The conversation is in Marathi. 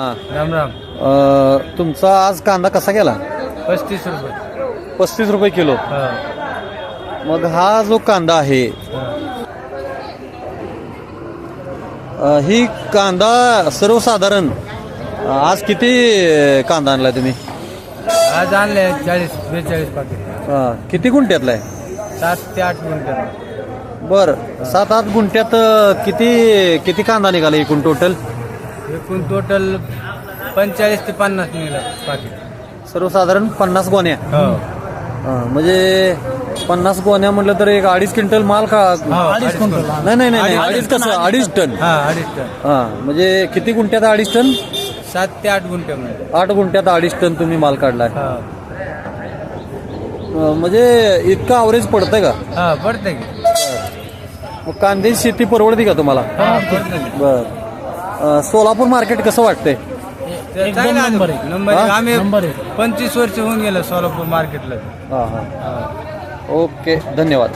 हा. राम राम. तुमचा आज कांदा कसा गेला? 35 रुपये. 35 रुपये किलो. हा. मग हा जो कांदा आहे ही कांदा सर्वसाधारण आज किती कांदा आणलाय तुम्ही? आज आणले 40-42 पाकिट. किती गुंठ्यातला आहे? 7 ते 8 मिनिटं. बर 7-8 गुंठ्यात किती किती कांदा निघाला एकूण टोटल? एकूण टोटल 45 ते 50 निघाला पाकिट. सर्वसाधारण 50 गोण्या. हो. म्हणजे 50 गोण्या म्हटलं तर एक 2.5 क्विंटल माल का? अडीच क्विंटल. नाही अडीच कसं 2.5 टन. हा 2.5 टन. म्हणजे किती गुंठ्यात 2.5 टन? 7 ते 8 गुंठ्यामध्ये. 8 गुंठ्यात 2.5 टन तुम्ही माल काढलाय. हा. म्हणजे इतकं अवरेज पडतंय का? हा पडते की. मग कांद्याची शेती परवडते का तुम्हाला? हा पडते की. बर सोलापूर मार्केट कसं वाटतंय? चांगला नंबर आहे. नंबर हा? आहे. आम्ही 25 वर्ष होऊन गेलं सोलापूर मार्केटला. हां हां ओके धन्यवाद.